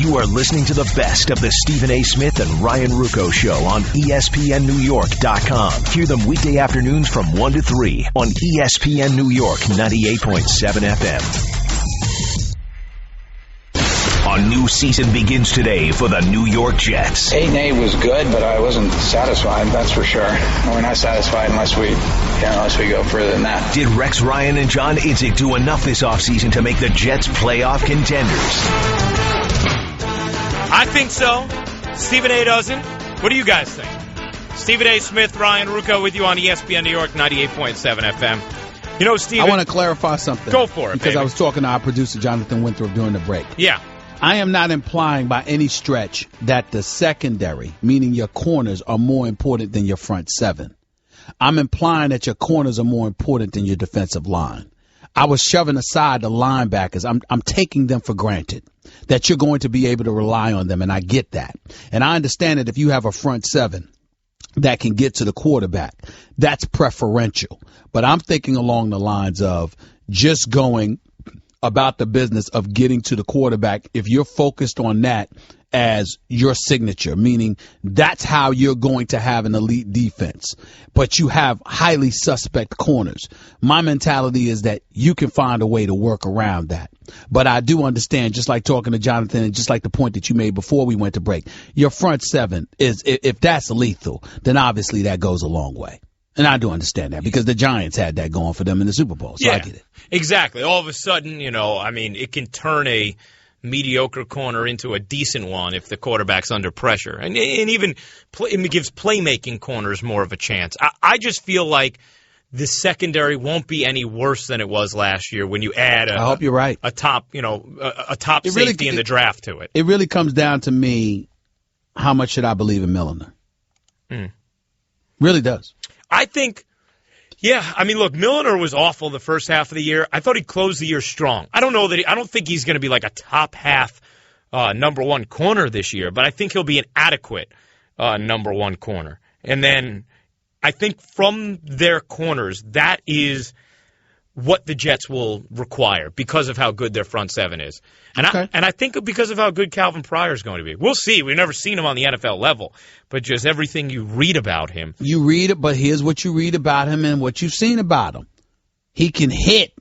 You are listening to the best of the Stephen A. Smith and Ryan Ruocco Show on ESPNNewYork.com. Hear them weekday afternoons from 1 to 3 on ESPN New York 98.7 FM. A new season begins today for the New York Jets. 8-8 was good, but I wasn't satisfied, that's for sure. We're not satisfied unless we go further than that. Did Rex Ryan and John Idzik do enough this offseason to make the Jets playoff contenders? I think so. Stephen A. doesn't. What do you guys think? Stephen A. Smith, Ryan Ruocco with you on ESPN New York 98.7 FM. You know, Stephen, I want to clarify something. Go for it, because baby. I was talking to our producer, Jonathan Winthrop, during the break. Yeah. I am not implying by any stretch that the secondary, meaning your corners, are more important than your front seven. I'm implying that your corners are more important than your defensive line. I was shoving aside the linebackers. I'm taking them for granted that you're going to be able to rely on them, and I get that. And I understand that if you have a front seven that can get to the quarterback, that's preferential. But I'm thinking along the lines of just going about the business of getting to the quarterback. If you're focused on that as your signature, meaning that's how you're going to have an elite defense, but you have highly suspect corners. My mentality is that you can find a way to work around that. But I do understand, just like talking to Jonathan and just like the point that you made before we went to break, your front seven is, if that's lethal, then obviously that goes a long way. And I do understand that because the Giants had that going for them in the Super Bowl. So yeah, I get it. Exactly. All of a sudden, it can turn a mediocre corner into a decent one if the quarterback's under pressure. And even it gives playmaking corners more of a chance. I just feel like the secondary won't be any worse than it was last year when you add I hope you're right. a top safety in the draft to it. It really comes down to me, how much should I believe in Milner? Really does. I think, look, Milner was awful the first half of the year. I thought he closed the year strong. I don't think he's going to be like a top half number one corner this year, but I think he'll be an adequate number one corner. And then I think from their corners, that is what the Jets will require because of how good their front seven is. And I think because of how good Calvin Pryor is going to be. We'll see. We've never seen him on the NFL level, but just everything you read about him. You read it, but here's what you read about him and what you've seen about him. He can hit.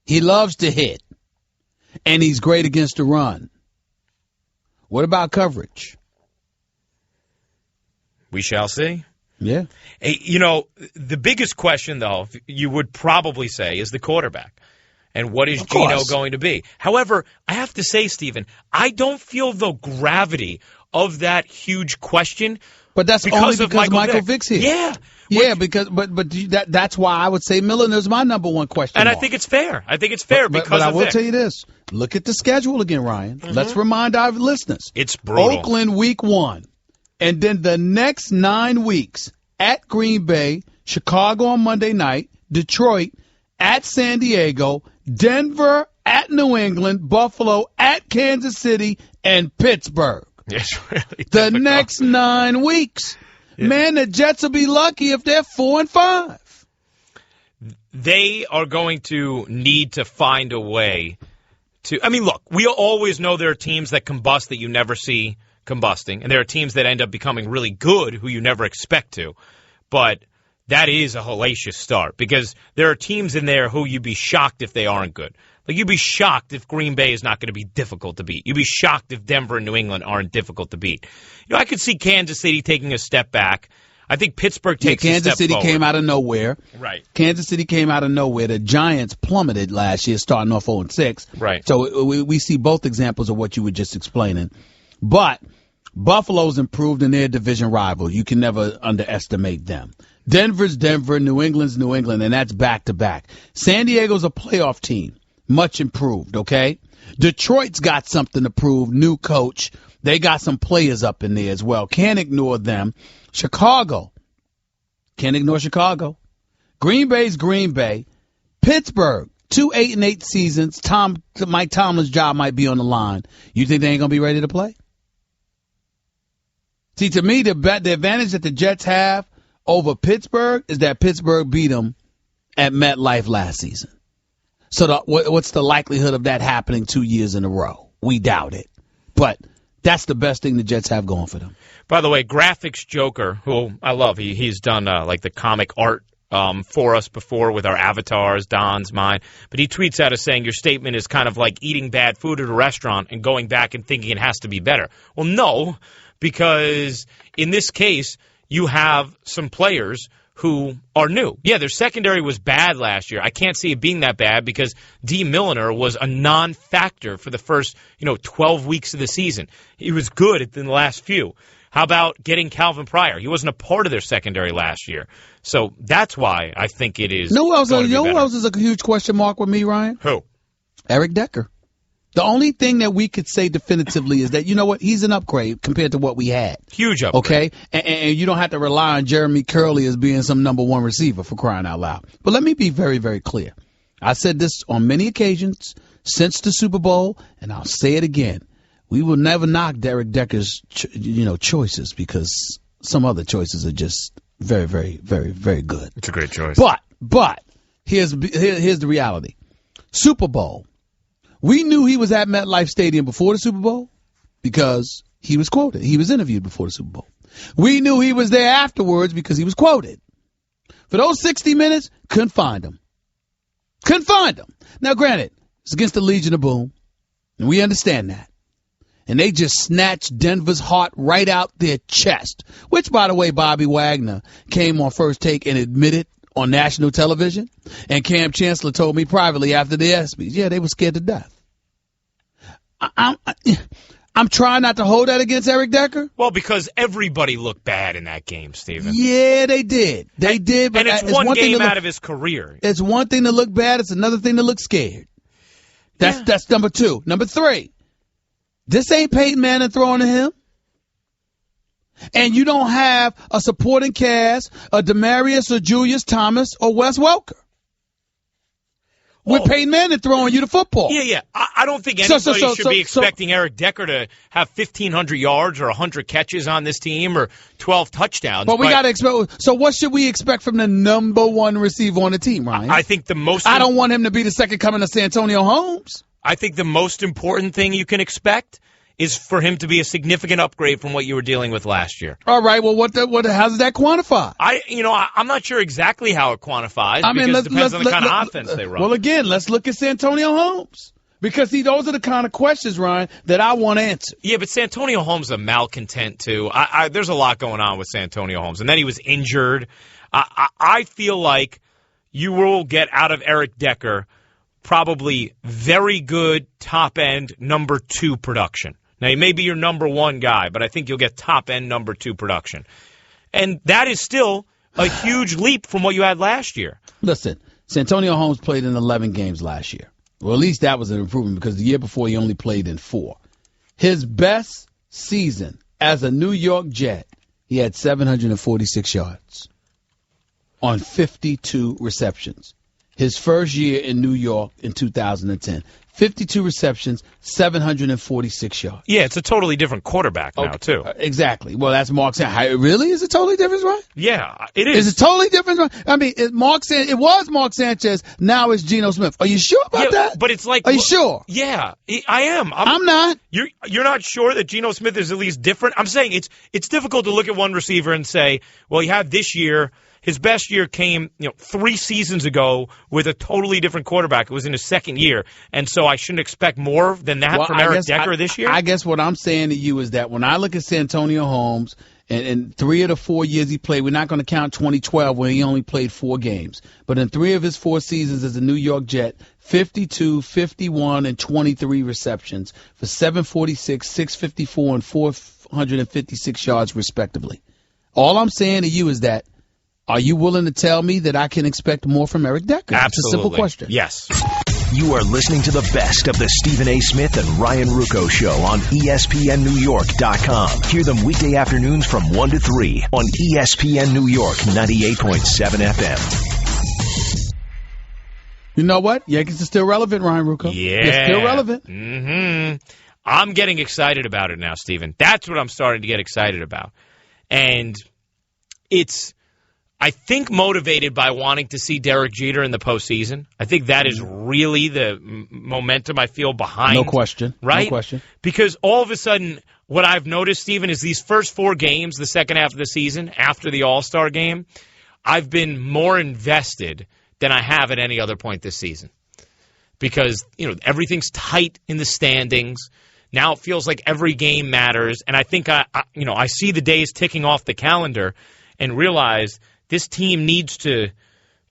He loves to hit. And he's great against the run. What about coverage? We shall see. Yeah. Hey, the biggest question, though, you would probably say, is the quarterback. And what is Geno going to be? However, I have to say, Stephen, I don't feel the gravity of that huge question. But that's only because Michael Vick's here. Yeah. Yeah, that's why I would say Milner's my number one question. And mark. I think it's fair. But I will tell you this. Look at the schedule again, Ryan. Mm-hmm. Let's remind our listeners. It's brutal. Oakland week 1. And then the next 9 weeks at Green Bay, Chicago on Monday night, Detroit, at San Diego, Denver, at New England, Buffalo, at Kansas City, and Pittsburgh. It's really the difficult. next 9 weeks. Yeah. Man, the Jets will be lucky if they're 4-5. They are going to need to find a way to – look, we always know there are teams that combust that you never see combusting, and there are teams that end up becoming really good who you never expect to. But that is a hellacious start because there are teams in there who you'd be shocked if they aren't good. Like, you'd be shocked if Green Bay is not going to be difficult to beat. You'd be shocked if Denver and New England aren't difficult to beat. I could see Kansas City taking a step back. I think Pittsburgh takes a step Kansas City forward. came out of nowhere. Right. Kansas City came out of nowhere. The Giants plummeted last year, starting off 0-6. Right. So we see both examples of what you were just explaining. But Buffalo's improved in their division rival. You can never underestimate them. Denver's Denver, New England's New England, and that's back-to-back. San Diego's a playoff team, much improved, okay? Detroit's got something to prove, new coach. They got some players up in there as well. Can't ignore them. Chicago. Can't ignore Chicago. Green Bay's Green Bay. Pittsburgh, 2 8-8 seasons. Mike Tomlin's job might be on the line. You think they ain't going to be ready to play? See, to me, the advantage that the Jets have over Pittsburgh is that Pittsburgh beat them at MetLife last season. So what's the likelihood of that happening 2 years in a row? We doubt it. But that's the best thing the Jets have going for them. By the way, Graphics Joker, who I love, he's done like the comic art for us before with our avatars, Don's, mine. But he tweets at us saying your statement is kind of like eating bad food at a restaurant and going back and thinking it has to be better. Well, no, because in this case, you have some players who are new. Yeah, their secondary was bad last year. I can't see it being that bad because D. Milliner was a non-factor for the first 12 weeks of the season. He was good in the last few. How about getting Calvin Pryor? He wasn't a part of their secondary last year. So that's why I think it is. Who else is a huge question mark with me, Ryan? Who? Eric Decker. The only thing that we could say definitively is that, you know what, he's an upgrade compared to what we had. Huge upgrade. Okay? And you don't have to rely on Jeremy Curley as being some number one receiver, for crying out loud. But let me be very, very clear. I said this on many occasions since the Super Bowl, and I'll say it again. We will never knock Derek Decker's choices because some other choices are just very, very, very, very good. It's a great choice. But here's the reality. Super Bowl. We knew he was at MetLife Stadium before the Super Bowl because he was quoted. He was interviewed before the Super Bowl. We knew he was there afterwards because he was quoted. For those 60 minutes, couldn't find him. Couldn't find him. Now, granted, it's against the Legion of Boom, and we understand that. And they just snatched Denver's heart right out their chest, which, by the way, Bobby Wagner came on First Take and admitted on national television, and Cam Chancellor told me privately after the ESPYs, yeah, they were scared to death. I'm trying not to hold that against Eric Decker. Well, because everybody looked bad in that game, Steven. Yeah, they did. They did. But and it's one game out of his career. It's one thing to look bad. It's another thing to look scared. That's number two. Number three, this ain't Peyton Manning throwing to him. And you don't have a supporting cast, a Demaryius or Julius Thomas or Wes Welker. With Peyton Manning throwing you the football. Yeah. I don't think anybody should be expecting Eric Decker to have 1,500 yards or 100 catches on this team or 12 touchdowns. But we got to expect. So what should we expect from the number one receiver on the team, Ryan? I think the most. I don't want him to be the second coming of Santonio Holmes. I think the most important thing you can expect is for him to be a significant upgrade from what you were dealing with last year. All right. Well, how does that quantify? I'm not sure exactly how it quantifies because it depends on the kind of offense they run. Well, again, let's look at Santonio Holmes. Because, those are the kind of questions, Ryan, that I want answered. Yeah, but Santonio Holmes is a malcontent, too. There's a lot going on with Santonio Holmes. And then he was injured. I feel like you will get out of Eric Decker probably very good top-end number 2 production. Now, he may be your number 1 guy, but I think you'll get top-end number 2 production. And that is still a huge leap from what you had last year. Listen, Santonio Holmes played in 11 games last year. Well, at least that was an improvement because the year before he only played in 4. His best season as a New York Jet, he had 746 yards on 52 receptions. His first year in New York in 2010. 52 receptions, 746 yards. Yeah, it's a totally different quarterback now, too. Exactly. Well, that's Mark Sanchez. Really? Is it totally different, right? Yeah, it is. Is it totally different, right? I mean, it was Mark Sanchez. Now it's Geno Smith. Are you sure about that? But it's like... Are you sure? Yeah, I am. I'm not. You're not sure that Geno Smith is at least different? I'm saying it's difficult to look at one receiver and say, well, you have this year... His best year came, 3 seasons ago with a totally different quarterback. It was in his second year. And so I shouldn't expect more than that from Eric Decker this year? I guess what I'm saying to you is that when I look at Santonio Holmes, and 3 of the 4 years he played, we're not going to count 2012 when he only played 4 games. But in 3 of his 4 seasons as a New York Jet, 52, 51, and 23 receptions for 746, 654, and 456 yards respectively. All I'm saying to you is that are you willing to tell me that I can expect more from Eric Decker? Absolutely. It's a simple question. Yes. You are listening to the best of the Stephen A. Smith and Ryan Ruocco Show on ESPNNewYork.com. Hear them weekday afternoons from 1 to 3 on ESPN New York 98.7 FM. You know what? Yankees are still relevant, Ryan Ruocco. Yeah. They're still relevant. Mm-hmm. I'm getting excited about it now, Stephen. That's what I'm starting to get excited about. And I think motivated by wanting to see Derek Jeter in the postseason. I think that is really the momentum I feel behind. No question. Right? No question. Because all of a sudden, what I've noticed, Stephen, is these first 4 games, the second half of the season, after the All-Star game, I've been more invested than I have at any other point this season. Because, everything's tight in the standings. Now it feels like every game matters. And I think I see the days ticking off the calendar and realize this team needs to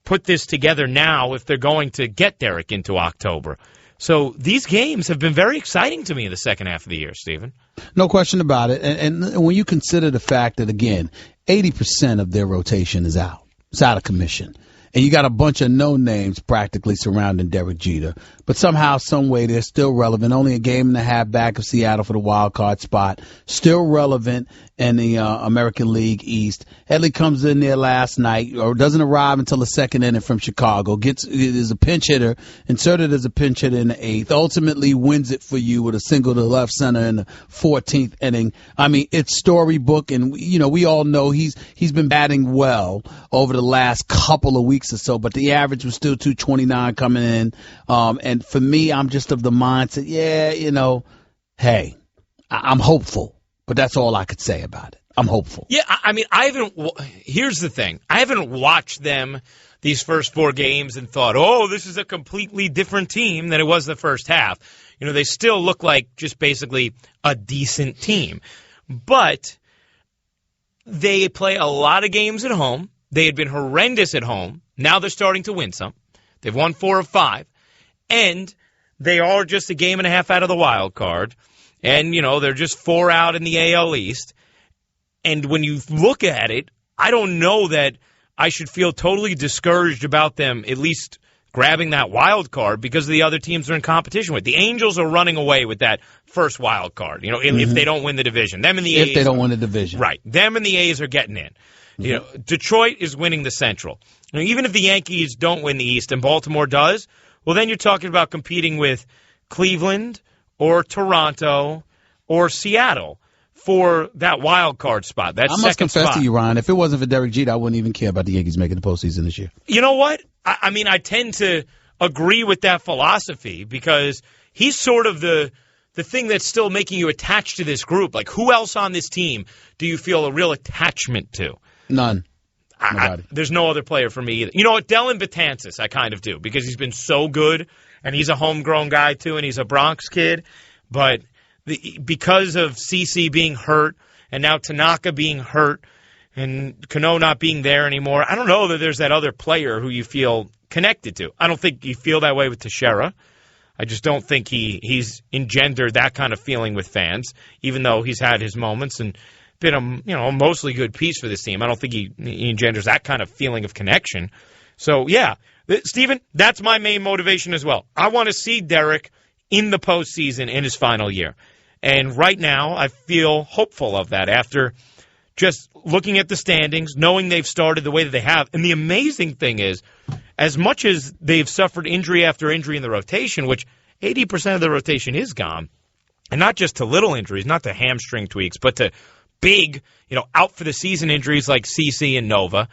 put this together now if they're going to get Derek into October. So these games have been very exciting to me in the second half of the year, Stephen. No question about it. And when you consider the fact that, again, 80% of their rotation is out. It's out of commission. And you got a bunch of no-names practically surrounding Derek Jeter. But somehow, some way, they're still relevant. Only a game and a half back of Seattle for the wild card spot. Still relevant in the American League East. Headley comes in there last night, or doesn't arrive until the second inning from Chicago. Is a pinch hitter, inserted as a pinch hitter in the 8th. Ultimately wins it for you with a single to left center in the 14th inning. I mean, it's storybook, and we all know he's been batting well over the last couple of weeks or so, but the average was still 229 coming in. And for me, I'm just of the mindset, hey, I'm hopeful, but that's all I could say about it. I'm hopeful. Yeah, I mean, here's the thing. I haven't watched them these first 4 games and thought, oh, this is a completely different team than it was the first half. They still look like just basically a decent team. But they play a lot of games at home. They had been horrendous at home. Now they're starting to win some. They've won 4 of 5. And they are just a game and a half out of the wild card. And, they're just 4 out in the AL East. And when you look at it, I don't know that I should feel totally discouraged about them at least grabbing that wild card because of the other teams they're in competition with. The Angels are running away with that first wild card, if they don't win the division. Them and the A's. If they don't win the division. Right. Them and the A's are getting in. Detroit is winning the Central. Even if the Yankees don't win the East and Baltimore does, well, then you're talking about competing with Cleveland or Toronto or Seattle for that wild card spot. That I must confess to you, Ryan, if it wasn't for Derek Jeter, I wouldn't even care about the Yankees making the postseason this year. You know what? I mean, I tend to agree with that philosophy because he's sort of the thing that's still making you attached to this group. Like, who else on this team do you feel a real attachment to? None. There's no other player for me either. You know what? Dylan Betances, I kind of do because he's been so good, and he's a homegrown guy too, and he's a Bronx kid. But because of CeCe being hurt, and now Tanaka being hurt, and Cano not being there anymore, I don't know that there's that other player who you feel connected to. I don't think you feel that way with Teixeira. I just don't think he's engendered that kind of feeling with fans, even though he's had his moments and been a mostly good piece for this team. I don't think he engenders that kind of feeling of connection. So, yeah, Stephen, that's my main motivation as well. I want to see Derek in the postseason in his final year. And right now, I feel hopeful of that after just looking at the standings, knowing they've started the way that they have. And the amazing thing is, as much as they've suffered injury after injury in the rotation, which 80% of the rotation is gone, and not just to little injuries, not to hamstring tweaks, but to big, out for the season injuries like CeCe and Nova,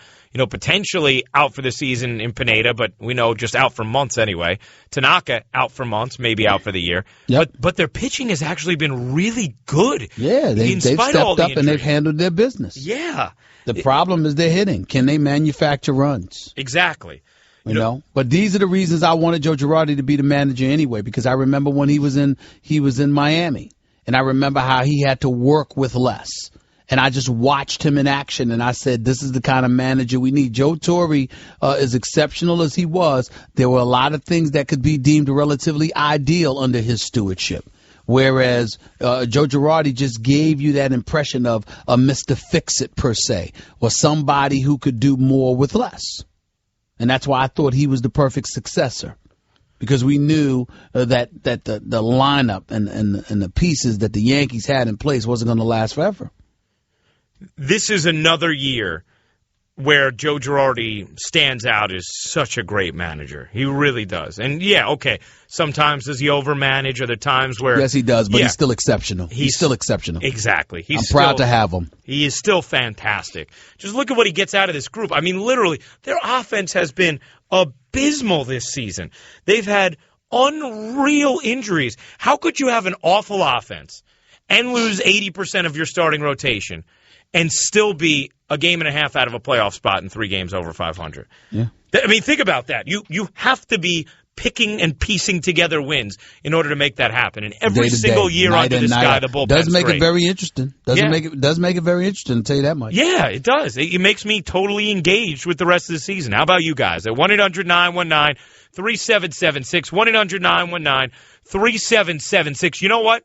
potentially out for the season in Pineda, but we know just out for months anyway. Tanaka out for months, maybe out for the year. Yep. But their pitching has actually been really good. Yeah, they've stepped up and they've handled their business. Yeah. The problem is their hitting. Can they manufacture runs? Exactly. You know, but these are the reasons I wanted Joe Girardi to be the manager anyway, because I remember when he was in Miami, and I remember how he had to work with less. And I just watched him in action, and I said, this is the kind of manager we need. Joe Torre, as exceptional as he was, there were a lot of things that could be deemed relatively ideal under his stewardship. Whereas Joe Girardi just gave you that impression of a Mr. Fix-It, per se, or somebody who could do more with less. And that's why I thought he was the perfect successor, because we knew that the lineup and the pieces that the Yankees had in place wasn't going to last forever. This is another year where Joe Girardi stands out as such a great manager. He really does. And, yeah, okay, sometimes does he overmanage? Are there times where... Yes, he does, but he's still exceptional. He's still exceptional. Exactly. I'm proud to have him. He is still fantastic. Just look at what he gets out of this group. I mean, literally, their offense has been abysmal this season. They've had unreal injuries. How could you have an awful offense and lose 80% of your starting rotation and still be a game and a half out of a playoff spot in 3 games over 500? Yeah. I mean, think about that. You have to be picking and piecing together wins in order to make that happen. And every single year under the sky, the bullpen's does make great. it very interesting. Does make it very interesting, to tell you that much. Yeah, it does. It makes me totally engaged with the rest of the season. How about you guys? At 1-800-919-3776, 1-800-919-3776. You know what?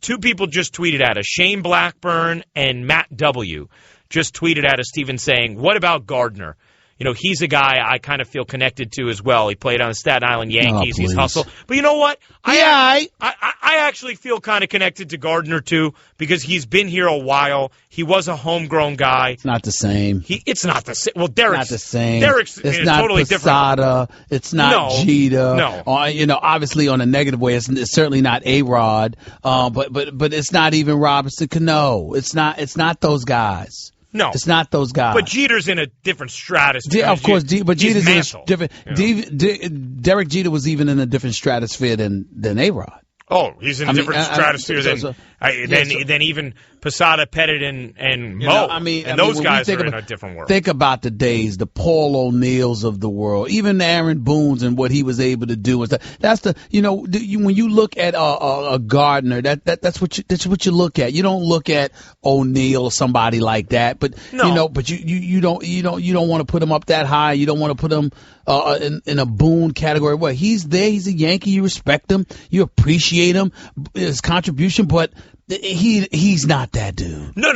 2 people just tweeted at us. Shane Blackburn and Matt W. just tweeted at us, Stephen, saying, what about Gardner? You know, he's a guy I kind of feel connected to as well. He played on the Staten Island Yankees. He's hustled. But you know what? I actually feel kind of connected to Gardner, too, because he's been here a while. He was a homegrown guy. It's not the same. It's not the same. Well, Derek's not the same. Derek's it's not totally Posada. different. It's not Jeter. No. Obviously on a negative way, it's certainly not A-Rod. But it's not even Robinson Cano. It's not those guys. No. It's not those guys. But Jeter's in a different stratosphere. Yeah, of course, but Jeter's in a different. Derek Jeter was even in a different stratosphere than A-Rod. Oh, he's in a different stratosphere than even Posada, Pettit, and Mo. Those guys are in a different world. Think about the days, the Paul O'Neills of the world, even Aaron Boone's and what he was able to do. That's when you look at a Gardner, that's what you look at. You don't look at O'Neill or somebody like that, but you don't want to put him up that high. You don't want to put him in a Boone category. Well, he's there. He's a Yankee. You respect him. You appreciate him, his contribution, but he's not that dude. No.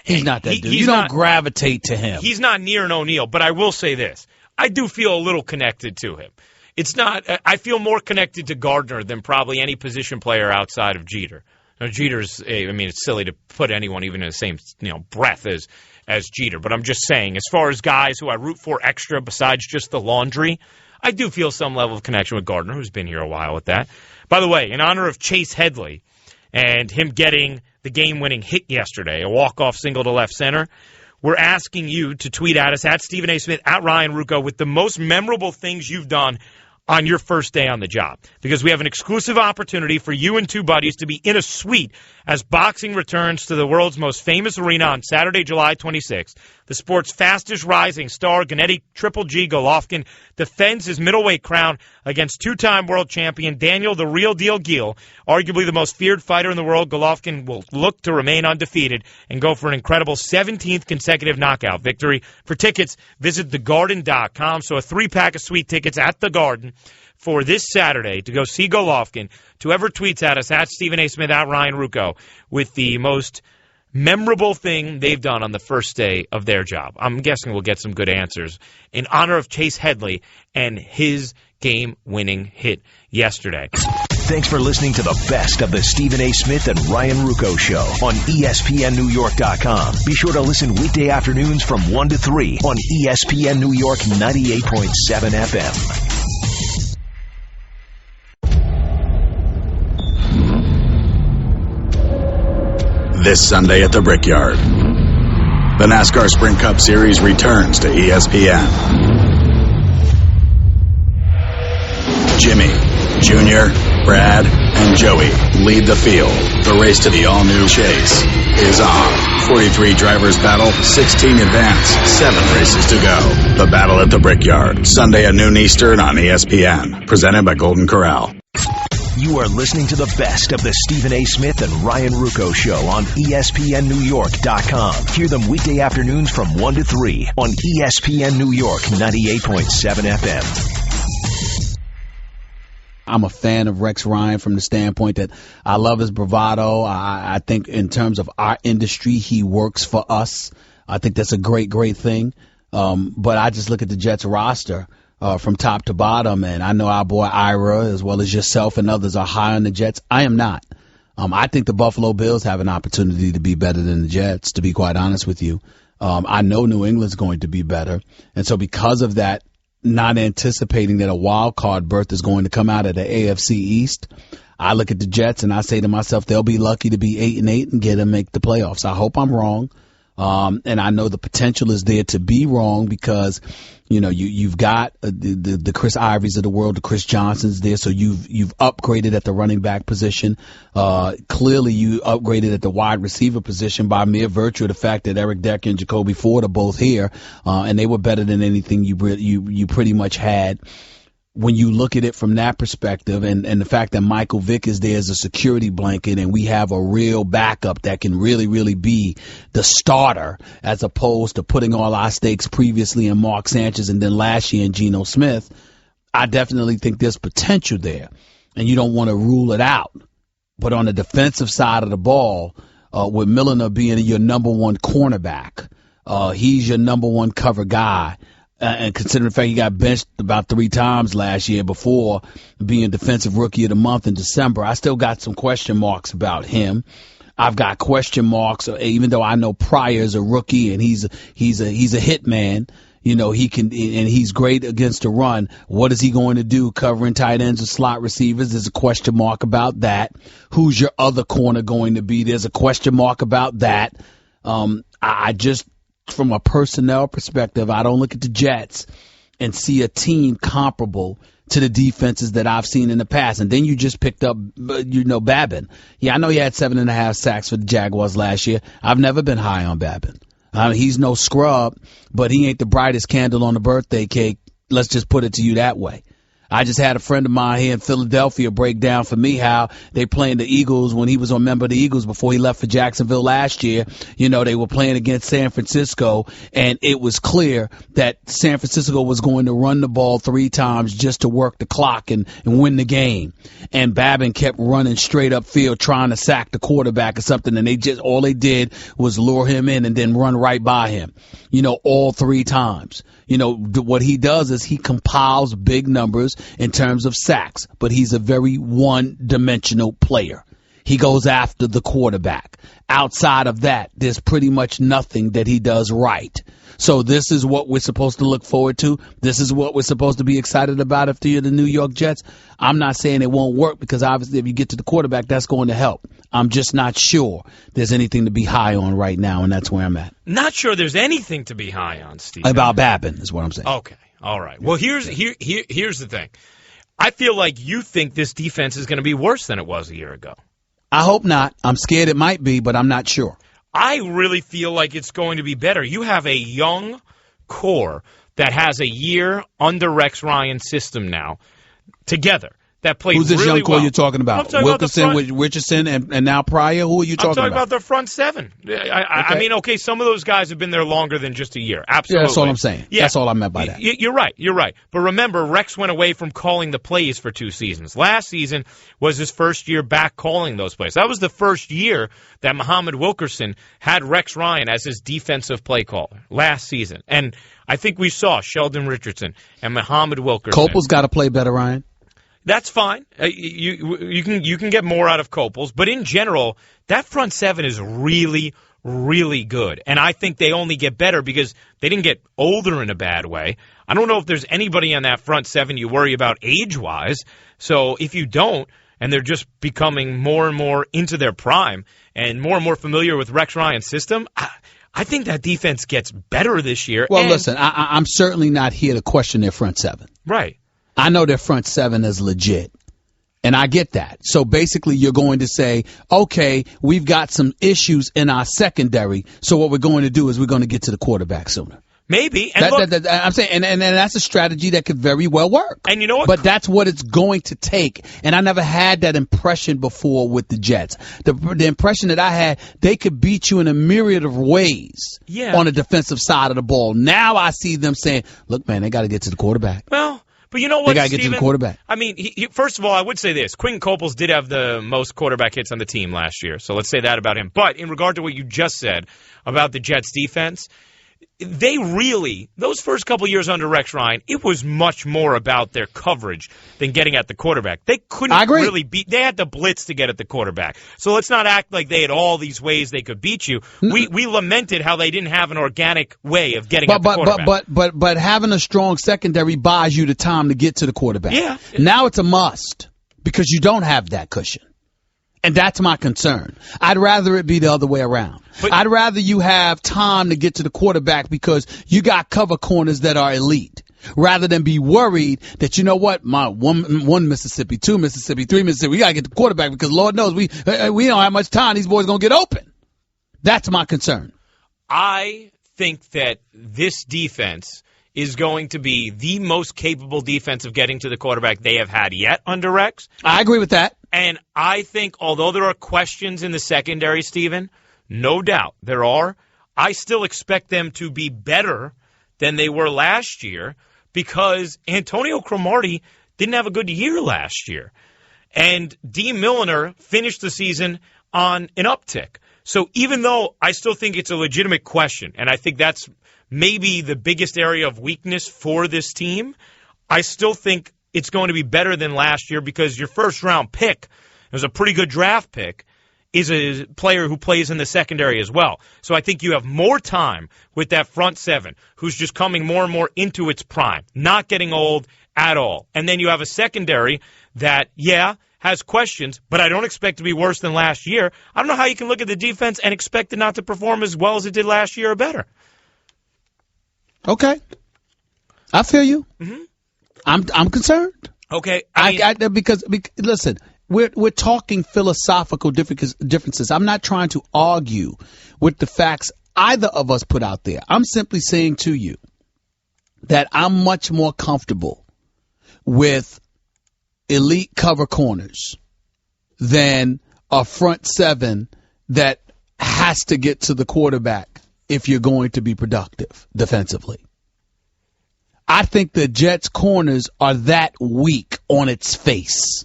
He's not that dude. You don't gravitate to him. He's not near an O'Neill, but I will say this. I do feel a little connected to him. It's not. I feel more connected to Gardner than probably any position player outside of Jeter. Now, Jeter's. It's silly to put anyone even in the same breath as Jeter, but I'm just saying, as far as guys who I root for extra besides just the laundry, I do feel some level of connection with Gardner, who's been here a while with that. By the way, in honor of Chase Headley and him getting the game-winning hit yesterday, a walk-off single to left center, we're asking you to tweet at us, at Stephen A. Smith, at Ryan Ruocco, with the most memorable things you've done on your first day on the job, because we have an exclusive opportunity for you and 2 buddies to be in a suite as boxing returns to the world's most famous arena on Saturday, July 26th. The sport's fastest rising star, Gennady Triple G Golovkin, defends his middleweight crown against 2-time world champion Daniel the Real Deal Gill. Arguably the most feared fighter in the world, Golovkin will look to remain undefeated and go for an incredible 17th consecutive knockout victory. For tickets, visit thegarden.com. So a 3-pack of sweet tickets at The Garden for this Saturday to go see Golovkin. To whoever tweets at us, at Stephen A. Smith, at Ryan Ruocco, with the most memorable thing they've done on the first day of their job. I'm guessing we'll get some good answers in honor of Chase Headley and his game-winning hit yesterday. Thanks for listening to the best of the Stephen A. Smith and Ryan Ruocco Show on ESPNNewYork.com. Be sure to listen weekday afternoons from 1 to 3 on ESPN New York 98.7 FM. This Sunday at the Brickyard, the NASCAR Sprint Cup Series returns to ESPN. Jimmy, Junior, Brad, and Joey lead the field. The race to the all-new Chase is on. 43 drivers battle, 16 advance, 7 races to go. The Battle at the Brickyard, Sunday at noon Eastern on ESPN. Presented by Golden Corral. You are listening to the best of the Stephen A. Smith and Ryan Ruocco Show on ESPNNewYork.com. Hear them weekday afternoons from 1 to 3 on ESPN New York 98.7 FM. I'm a fan of Rex Ryan from the standpoint that I love his bravado. I think in terms of our industry, he works for us. I think that's a great, great thing. But I just look at the Jets roster from top to bottom, and I know our boy Ira, as well as yourself and others, are high on the Jets. I am not. I think the Buffalo Bills have an opportunity to be better than the Jets, to be quite honest with you. I know New England's going to be better. And so because of that, not anticipating that a wild card berth is going to come out of the AFC East, I look at the Jets and I say to myself, they'll be lucky to be 8-8 and get and make the playoffs. I hope I'm wrong. And I know the potential is there to be wrong because, you've got the Chris Ivories of the world, the Chris Johnsons there. So you've upgraded at the running back position. Clearly you upgraded at the wide receiver position by mere virtue of the fact that Eric Decker and Jacoby Ford are both here. And they were better than anything you pretty much had. When you look at it from that perspective and the fact that Michael Vick is there as a security blanket and we have a real backup that can really, really be the starter as opposed to putting all our stakes previously in Mark Sanchez and then last year in Geno Smith, I definitely think there's potential there. And you don't want to rule it out. But on the defensive side of the ball, with Milner being your number one cornerback, he's your number one cover guy. And considering the fact he got benched about 3 times last year before being Defensive Rookie of the Month in December, I still got some question marks about him. I've got question marks, even though I know Pryor's a rookie and he's a hit man. He can, and he's great against the run. What is he going to do covering tight ends or slot receivers? There's a question mark about that. Who's your other corner going to be? There's a question mark about that. I just, from a personnel perspective, I don't look at the Jets and see a team comparable to the defenses that I've seen in the past. And then you just picked up, Babin. Yeah, I know he had 7.5 sacks for the Jaguars last year. I've never been high on Babin. He's no scrub, but he ain't the brightest candle on the birthday cake. Let's just put it to you that way. I just had a friend of mine here in Philadelphia break down for me how they playing the Eagles when he was a member of the Eagles before he left for Jacksonville last year. They were playing against San Francisco, and it was clear that San Francisco was going to run the ball 3 times just to work the clock and win the game. And Babin kept running straight up field trying to sack the quarterback or something, and all they did was lure him in and then run right by him, all 3 times. What he does is he compiles big numbers in terms of sacks, but he's a very one-dimensional player. He goes after the quarterback. Outside of that, there's pretty much nothing that he does right. So this is what we're supposed to look forward to. This is what we're supposed to be excited about if you're the New York Jets. I'm not saying it won't work because obviously if you get to the quarterback, that's going to help. I'm just not sure there's anything to be high on right now, and that's where I'm at. Not sure there's anything to be high on, Steve. About Babin is what I'm saying. Okay. All right. Well, here's the thing. I feel like you think this defense is going to be worse than it was a year ago. I hope not. I'm scared it might be, but I'm not sure. I really feel like it's going to be better. You have a young core that has a year under Rex Ryan's system now together. That played Who's this really young core well. you're talking about? Wilkerson, Richardson, and now Pryor? Who are you talking about? I'm talking about the front 7. I mean, okay, some of those guys have been there longer than just a year. Absolutely. Yeah, that's all I'm saying. Yeah. That's all I meant by that. You're right. But remember, Rex went away from calling the plays for 2 seasons. Last season was his first year back calling those plays. That was the first year that Muhammad Wilkerson had Rex Ryan as his defensive play caller last season. And I think we saw Sheldon Richardson and Muhammad Wilkerson. Copel's got to play better, Ryan. That's fine. You can get more out of Copels, but in general, that front 7 is really, really good, and I think they only get better because they didn't get older in a bad way. I don't know if there's anybody on that front 7 you worry about age-wise. So if you don't, and they're just becoming more and more into their prime and more familiar with Rex Ryan's system, I think that defense gets better this year. Well, listen, I'm certainly not here to question their front 7. Right. I know their front 7 is legit, and I get that. So basically you're going to say, okay, we've got some issues in our secondary, so what we're going to do is we're going to get to the quarterback sooner. Maybe. And I'm saying, and that's a strategy that could very well work. And you know what? But that's what it's going to take. And I never had that impression before with the Jets. The impression that I had, they could beat you in a myriad of ways on the defensive side of the ball. Now I see them saying, look, man, they got to get to the quarterback. Well, but you know what, they got to get to the quarterback. I mean, first of all, I would say this. Quentin Copels did have the most quarterback hits on the team last year, so let's say that about him. But in regard to what you just said about the Jets' defense, those first couple years under Rex Ryan, it was much more about their coverage than getting at the quarterback. They couldn't really they had to blitz to get at the quarterback. So let's not act like they had all these ways they could beat you. We lamented how they didn't have an organic way of getting at the quarterback. But having a strong secondary buys you the time to get to the quarterback. Yeah. Now it's a must because you don't have that cushion. And that's my concern. I'd rather it be the other way around. I'd rather you have time to get to the quarterback because you got cover corners that are elite, rather than be worried that, you know what, my one Mississippi, 2 Mississippi, 3 Mississippi, we got to get the quarterback because Lord knows we don't have much time. These boys going to get open. That's my concern. I think that this defense is going to be the most capable defense of getting to the quarterback they have had yet under Rex. I agree with that. And I think, although there are questions in the secondary, Stephen, no doubt there are, I still expect them to be better than they were last year because Antonio Cromartie didn't have a good year last year. And D. Milliner finished the season on an uptick. So even though I still think it's a legitimate question, and I think that's maybe the biggest area of weakness for this team, I still think it's going to be better than last year because your first-round pick, it was a pretty good draft pick, is a player who plays in the secondary as well. So I think you have more time with that front seven who's just coming more and more into its prime, not getting old at all. And then you have a secondary that, has questions, but I don't expect to be worse than last year. I don't know how you can look at the defense and expect it not to perform as well as it did last year or better. Okay. I feel you. Mm-hmm. I'm concerned. Okay. Because listen, we're talking philosophical differences. I'm not trying to argue with the facts either of us put out there. I'm simply saying to you that I'm much more comfortable with elite cover corners than a front seven that has to get to the quarterback if you're going to be productive defensively. I think the Jets' corners are that weak on its face.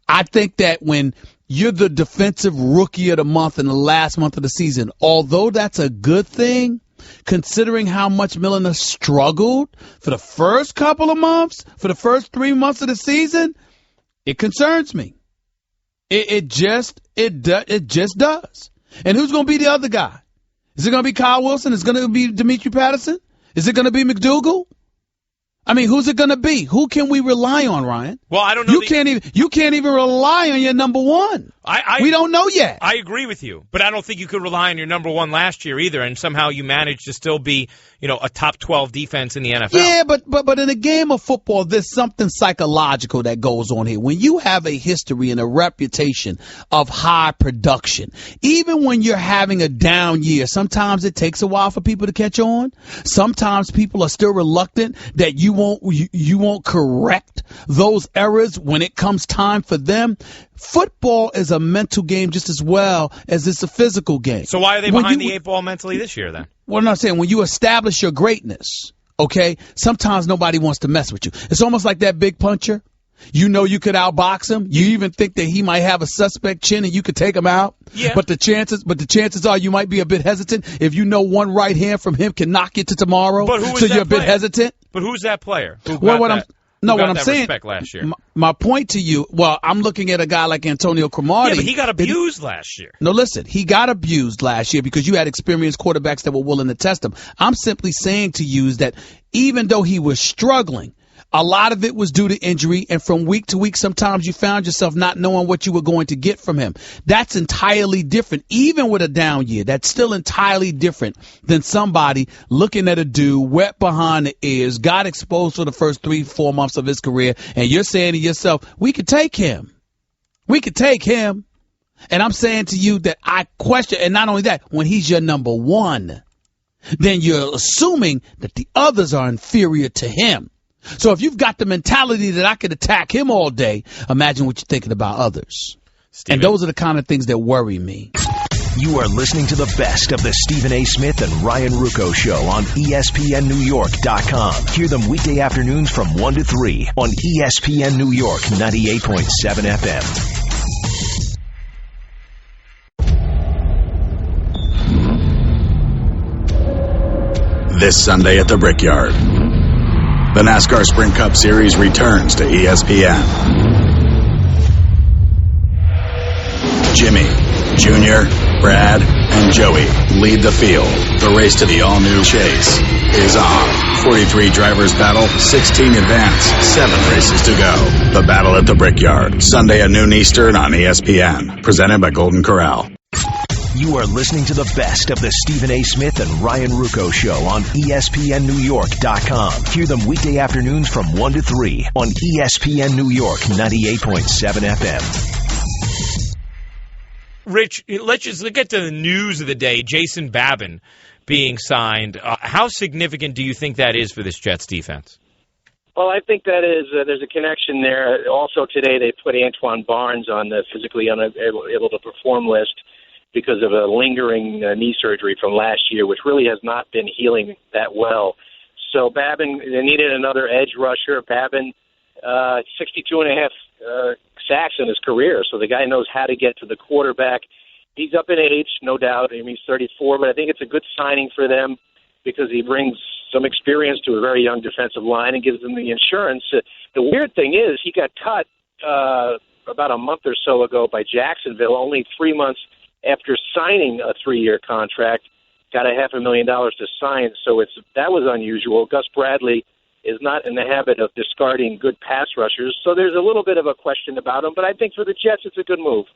I think that when you're the defensive rookie of the month in the last month of the season, although that's a good thing, considering how much Milliner struggled for the first couple of months, for the first 3 months of the season, it concerns me. It just does. And who's going to be the other guy? Is it going to be Kyle Wilson? Is it going to be Demetri Patterson? Is it going to be McDougal? I mean, who's it going to be? Who can we rely on, Ryan? Well, I don't know. You can't even rely on your number one. We don't know yet. I agree with you, but I don't think you could rely on your number one last year either, and somehow you managed to still be, a top 12 defense in the NFL. Yeah, but in a game of football, there's something psychological that goes on here. When you have a history and a reputation of high production, even when you're having a down year, sometimes it takes a while for people to catch on. Sometimes people are still reluctant that you won't correct those errors when it comes time for them. Football is a mental game just as well as it's a physical game. So why are they behind the 8 ball mentally this year then? Well, I'm not saying when you establish your greatness, okay, sometimes nobody wants to mess with you. It's almost like that big puncher. You know you could outbox him. You even think that he might have a suspect chin and you could take him out. Yeah. But the chances are you might be a bit hesitant if you know one right hand from him can knock you to tomorrow. But who is so that you're a bit player? Hesitant. But who's that player? What I'm saying, last year? My point to you, I'm looking at a guy like Antonio Cromartie. Yeah, but he got abused last year. No, listen, he got abused last year because you had experienced quarterbacks that were willing to test him. I'm simply saying to you is that even though he was struggling, a lot of it was due to injury, and from week to week, sometimes you found yourself not knowing what you were going to get from him. That's entirely different. Even with a down year, that's still entirely different than somebody looking at a dude wet behind the ears, got exposed for the first 3-4 months of his career, and you're saying to yourself, we could take him. We could take him. And I'm saying to you that I question, and not only that, when he's your number one, then you're assuming that the others are inferior to him. So if you've got the mentality that I could attack him all day, imagine what you're thinking about others. Steven. And those are the kind of things that worry me. You are listening to the best of the Stephen A. Smith and Ryan Ruocco Show on ESPNNewYork.com. Hear them weekday afternoons from 1 to 3 on ESPN New York 98.7 FM. this Sunday at the Brickyard. The NASCAR Sprint Cup Series returns to ESPN. Jimmy, Junior, Brad, and Joey lead the field. The race to the all-new Chase is on. 43 drivers battle, 16 advance, 7 races to go. The Battle at the Brickyard, Sunday at noon Eastern on ESPN. Presented by Golden Corral. You are listening to the best of the Stephen A. Smith and Ryan Ruocco Show on ESPNNewYork.com. Hear them weekday afternoons from 1 to 3 on ESPN New York 98.7 FM. Rich, let's get to the news of the day. Jason Babin being signed. How significant do you think that is for this Jets defense? Well, I think that is there's a connection there. Also today they put Antoine Barnes on the physically unable to perform list because of a lingering knee surgery from last year, which really has not been healing that well. So Babin, they needed another edge rusher. Babin, 62.5 sacks in his career, so the guy knows how to get to the quarterback. He's up in age, no doubt. I mean, he's 34, but I think it's a good signing for them because he brings some experience to a very young defensive line and gives them the insurance. The weird thing is he got cut about a month or so ago by Jacksonville, only 3 months after signing a 3-year contract, got $500,000 to sign, so that was unusual. Gus Bradley is not in the habit of discarding good pass rushers, so there's a little bit of a question about him, but I think for the Jets it's a good move.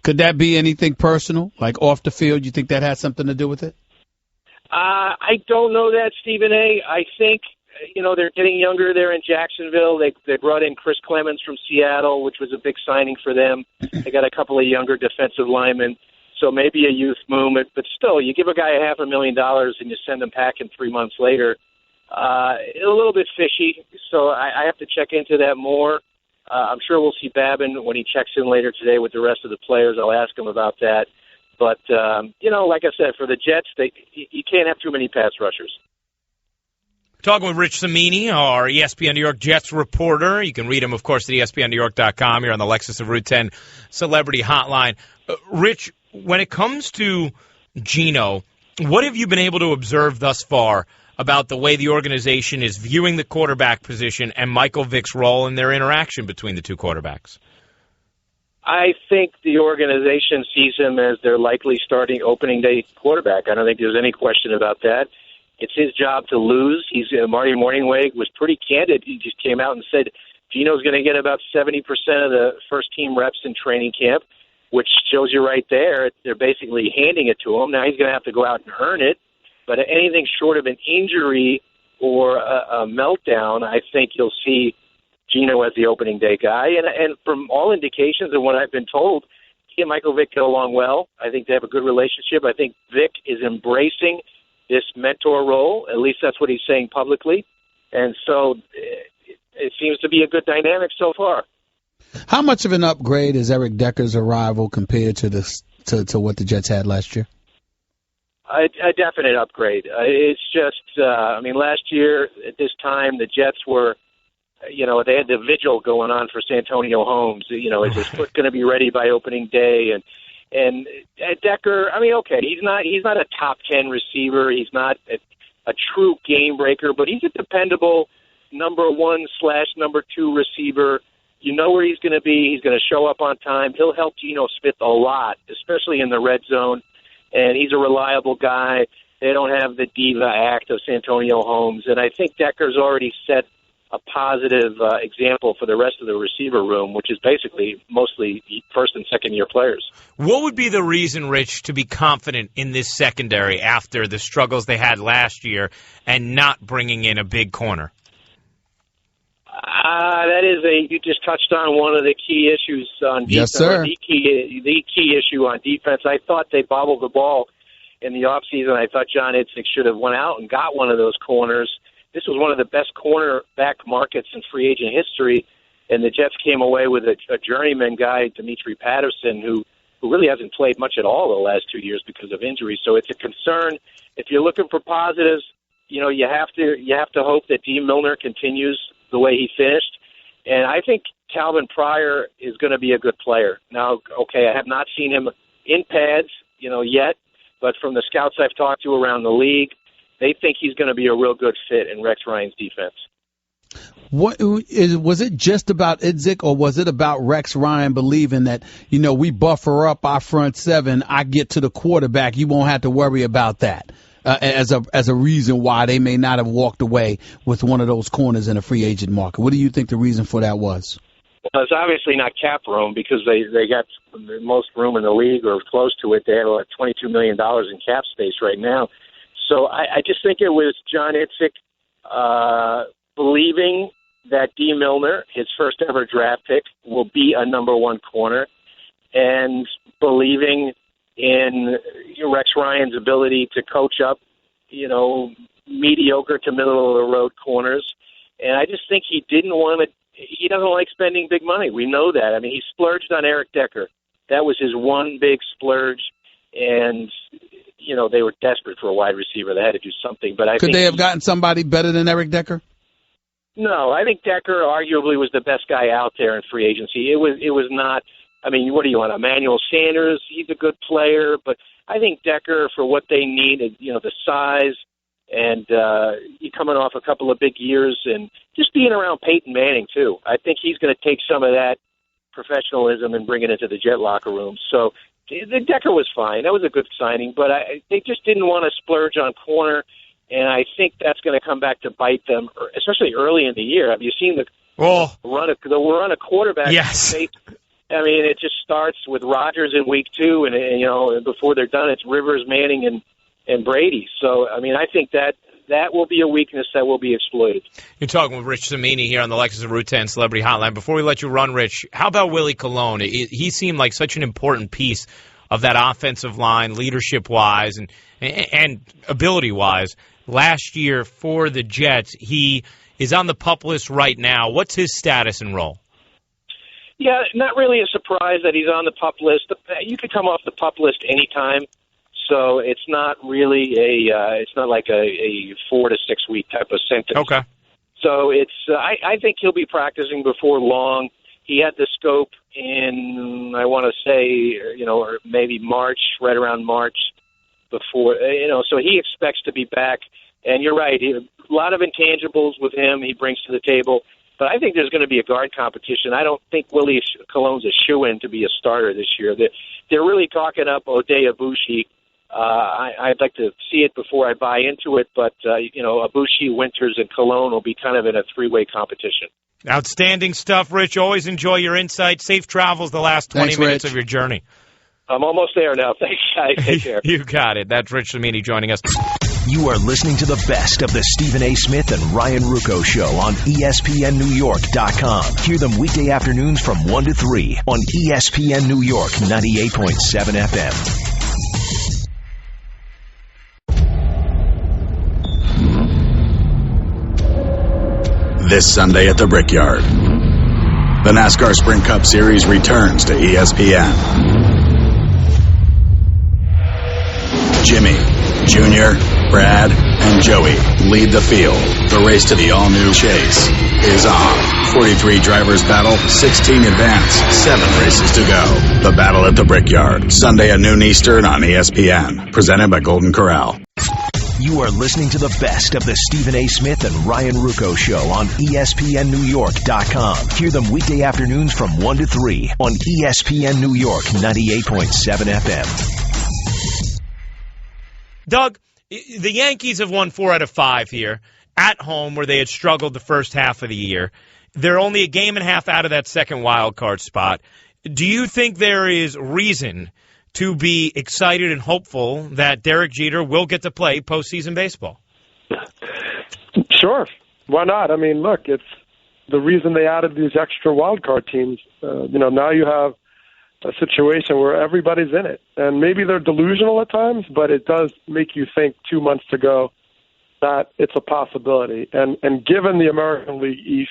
Could that be anything personal, like off the field? You think that has something to do with it? I don't know that, Stephen A. I think, they're getting younger there in Jacksonville. They brought in Chris Clemens from Seattle, which was a big signing for them. They got a couple of younger defensive linemen, so maybe a youth movement, but still, you give a guy $500,000 and you send him packing 3 months later. A little bit fishy, so I have to check into that more. I'm sure we'll see Babin when he checks in later today with the rest of the players. I'll ask him about that. But, like I said, for the Jets, you can't have too many pass rushers. Talking with Rich Camini, our ESPN New York Jets reporter. You can read him, of course, at ESPNNewYork.com. Here on the Lexus of Route 10 Celebrity Hotline. Rich, when it comes to Geno, what have you been able to observe thus far about the way the organization is viewing the quarterback position and Michael Vick's role in their interaction between the two quarterbacks? I think the organization sees him as their likely starting opening day quarterback. I don't think there's any question about that. It's his job to lose. Marty Mornhinweg was pretty candid. He just came out and said Geno's going to get about 70% of the first-team reps in training camp, which shows you right there. They're basically handing it to him. Now he's going to have to go out and earn it. But anything short of an injury or a meltdown, I think you'll see Geno as the opening day guy. And from all indications and what I've been told, he and Michael Vick get along well. I think they have a good relationship. I think Vick is embracing this mentor role. At least that's what he's saying publicly. And so it seems to be a good dynamic so far. How much of an upgrade is Eric Decker's arrival compared to what the Jets had last year? A definite upgrade. It's just, last year at this time, the Jets were, they had the vigil going on for Santonio Holmes. Is his foot going to be ready by opening day? And Decker, okay, he's not a top 10 receiver. He's not a true game breaker, but he's a dependable number 1/number 2 receiver. You know where he's going to be. He's going to show up on time. He'll help Geno Smith a lot, especially in the red zone. And he's a reliable guy. They don't have the diva act of Santonio Holmes. And I think Decker's already set a positive example for the rest of the receiver room, which is basically mostly first- and second-year players. What would be the reason, Rich, to be confident in this secondary after the struggles they had last year and not bringing in a big corner? You just touched on one of the key issues on defense. Yes, sir. The key issue on defense. I thought they bobbled the ball in the offseason. I thought John Idzik should have went out and got one of those corners. This was one of the best cornerback markets in free agent history, and the Jets came away with a journeyman guy, Dimitri Patterson, who really hasn't played much at all the last 2 years because of injury. So it's a concern. If you're looking for positives, you have to hope that Dean Milner continues the way he finished. And I think Calvin Pryor is going to be a good player. Now, okay, I have not seen him in pads, yet, but from the scouts I've talked to around the league, they think he's going to be a real good fit in Rex Ryan's defense. Was it just about Idzik, or was it about Rex Ryan believing that, we buffer up our front seven, I get to the quarterback, you won't have to worry about that, as a reason why they may not have walked away with one of those corners in a free agent market? What do you think the reason for that was? Well, it's obviously not cap room, because they got the most room in the league, or close to it. They have like $22 million in cap space right now. So I just think it was John Idzik believing that D. Milner, his first ever draft pick, will be a number one corner, and believing in Rex Ryan's ability to coach up, mediocre to middle of the road corners. And I just think he doesn't like spending big money. We know that. I mean, he splurged on Eric Decker. That was his one big splurge, and they were desperate for a wide receiver. They had to do something. But could they have gotten somebody better than Eric Decker? No, I think Decker arguably was the best guy out there in free agency. It was not. I mean, what do you want? Emmanuel Sanders? He's a good player, but I think Decker, for what they need, the size, and he coming off a couple of big years, and just being around Peyton Manning too. I think he's going to take some of that professionalism and bring it into the Jet locker room. So the Decker was fine. That was a good signing, but they just didn't want to splurge on corner. And I think that's going to come back to bite them, especially early in the year. Have you seen the run of quarterback? Yes. I mean, it just starts with Rodgers in week 2, and before they're done, it's Rivers, Manning, and Brady. So, I mean, I think that will be a weakness that will be exploited. You're talking with Rich Cimini here on the Lexus of Route 10 Celebrity Hotline. Before we let you run, Rich, how about Willie Colon? He seemed like such an important piece of that offensive line, leadership-wise and ability-wise. Last year for the Jets, he is on the PUP list right now. What's his status and role? Yeah, not really a surprise that he's on the PUP list. You could come off the PUP list anytime, so it's not really it's not like a 4 to 6 week type of sentence. Okay. So it's I think he'll be practicing before long. He had the scope in, I want to say, or maybe March, right around March. Before, so he expects to be back. And you're right, a lot of intangibles with him he brings to the table. But I think there's going to be a guard competition. I don't think Willie Colon's a shoo-in to be a starter this year. They're really talking up Ode Abushi. I'd like to see it before I buy into it, but, Abushi, Winters, and Colon will be kind of in a three-way competition. Outstanding stuff, Rich. Always enjoy your insight. Safe travels the last 20 minutes of your journey. I'm almost there now. Thanks, guys. Take care. You got it. That's Rich Cimini joining us. You are listening to the best of the Stephen A. Smith and Ryan Ruocco Show on ESPNNewYork.com. Hear them weekday Afternoons from 1 to 3 on ESPN New York 98.7 FM. This Sunday at the Brickyard, the NASCAR Sprint Cup Series returns to ESPN. Jimmy, Junior, Brad, and Joey lead the field. The race to the all-new Chase is on. 43 drivers battle, 16 advance, 7 races to go. The Battle at the Brickyard, Sunday at noon Eastern on ESPN. Presented by Golden Corral. You are listening to the best of the Stephen A. Smith and Ryan Ruocco Show on ESPNNewYork.com. Hear them weekday afternoons from 1 to 3 on ESPN New York 98.7 FM. Doug, the Yankees have won 4 out of 5 here at home, where they had struggled the first half of the year. They're only a game and a half out of that second wild card spot. Do you think there is reason to be excited and hopeful that Derek Jeter will get to play postseason baseball? Sure. Why not? I mean, look, it's the reason they added these extra wild card teams. Now you have a situation where everybody's in it. And maybe they're delusional at times, but it does make you think 2 months to go that it's a possibility. And given the American League East,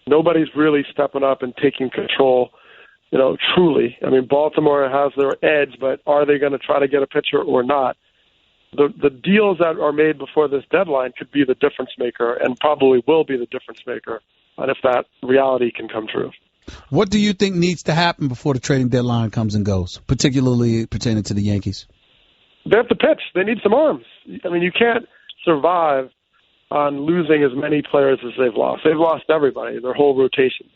nobody's really stepping up and taking control, truly. I mean, Baltimore has their edge, but are they going to try to get a pitcher or not? The deals that are made before this deadline could be the difference maker, and probably will be the difference maker, and if that reality can come true. What do you think needs to happen before the trading deadline comes and goes, particularly pertaining to the Yankees? They have to pitch. They need some arms. I mean, you can't survive on losing as many players as they've lost. They've lost everybody, their whole rotation.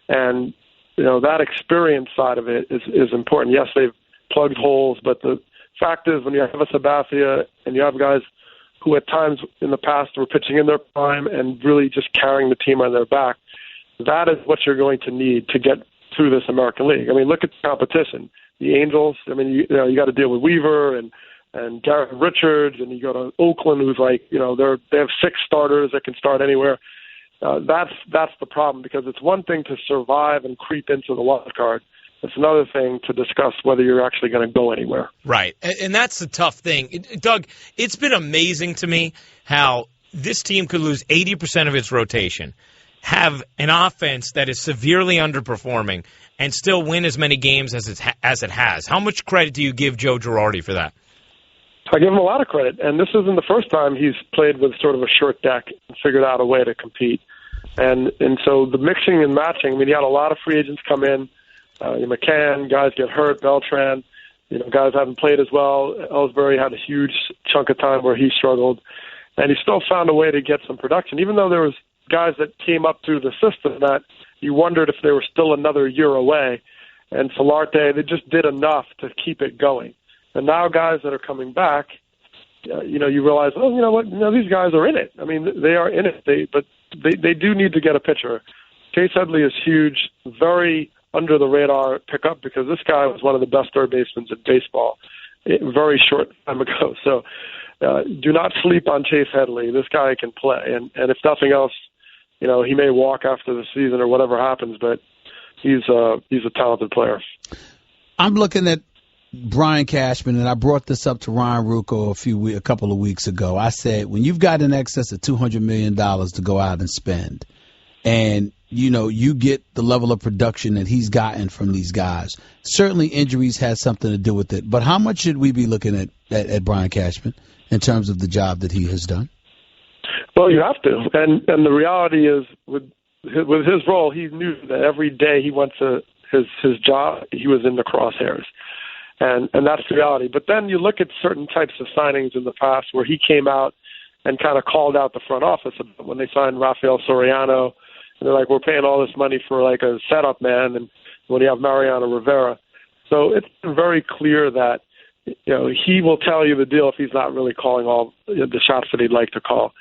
And, that experience side of it is important. Yes, they've plugged holes, but the fact is when you have a Sabathia and you have guys who at times in the past were pitching in their prime and really just carrying the team on their back, that is what you're going to need to get through this American League. I mean, look at the competition. The Angels, I mean, you got to deal with Weaver and Garrett Richards, and you go to Oakland, who's like, they have 6 starters that can start anywhere. That's the problem, because it's one thing to survive and creep into the wild card. It's another thing to discuss whether you're actually going to go anywhere. Right, and that's the tough thing. Doug, it's been amazing to me how this team could lose 80% of its rotation, have an offense that is severely underperforming, and still win as many games as it has. How much credit do you give Joe Girardi for that? I give him a lot of credit, and this isn't the first time he's played with sort of a short deck and figured out a way to compete. And so the mixing and matching, I mean, he had a lot of free agents come in. McCann, guys get hurt, Beltran, guys haven't played as well. Ellsbury had a huge chunk of time where he struggled, and he still found a way to get some production, even though there was guys that came up through the system that you wondered if they were still another year away. And Solarte, they just did enough to keep it going. And now guys that are coming back, you realize, these guys are in it. I mean, they are in it, but they do need to get a pitcher. Chase Headley is huge, very under the radar pickup, because this guy was one of the best third basemen in baseball very short time ago. So do not sleep on Chase Headley. This guy can play. And if nothing else, he may walk after the season or whatever happens, but he's a talented player. I'm looking at Brian Cashman, and I brought this up to Ryan Ruocco a couple of weeks ago. I said, when you've got in excess of $200 million to go out and spend, and you get the level of production that he's gotten from these guys, certainly injuries has something to do with it. But how much should we be looking at Brian Cashman in terms of the job that he has done? Well, you have to, and the reality is with his role, he knew that every day he went to his job, he was in the crosshairs. And that's the reality. But then you look at certain types of signings in the past where he came out and kind of called out the front office when they signed Rafael Soriano. And they're like, we're paying all this money for like a setup man, and when you have Mariano Rivera. So it's very clear that he will tell you the deal if he's not really calling all the shots that he'd like to call.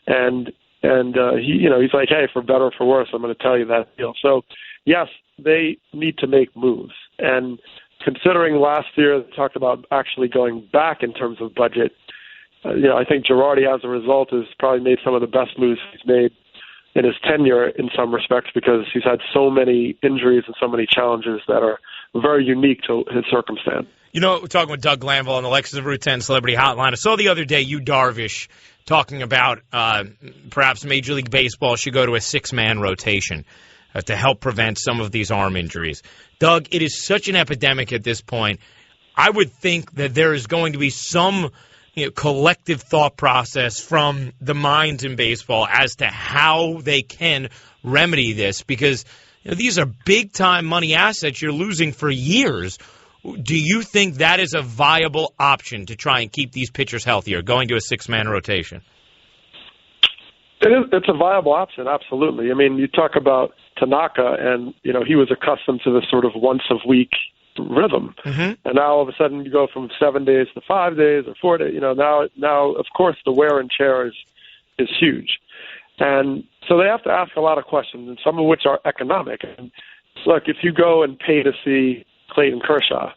And he's like, hey, for better or for worse, I'm going to tell you that deal. So, yes, they need to make moves. And considering last year, they talked about actually going back in terms of budget, I think Girardi, as a result, has probably made some of the best moves he's made in his tenure in some respects, because he's had so many injuries and so many challenges that are very unique to his circumstance. We're talking with Doug Glanville on the Lexus of Route 10 Celebrity Hotline. I saw the other day Darvish talking about perhaps Major League Baseball should go to a 6-man rotation to help prevent some of these arm injuries. Doug, it is such an epidemic at this point. I would think that there is going to be some collective thought process from the minds in baseball as to how they can remedy this, because these are big-time money assets you're losing for years. Do you think that is a viable option to try and keep these pitchers healthier, going to a 6-man rotation? It's a viable option, absolutely. I mean, you talk about Tanaka, and he was accustomed to this sort of once-a-week rhythm, and now all of a sudden you go from 7 days to 5 days or 4 days. Now of course the wear and tear is huge, and so they have to ask a lot of questions, and some of which are economic. And look, if you go and pay to see Clayton Kershaw,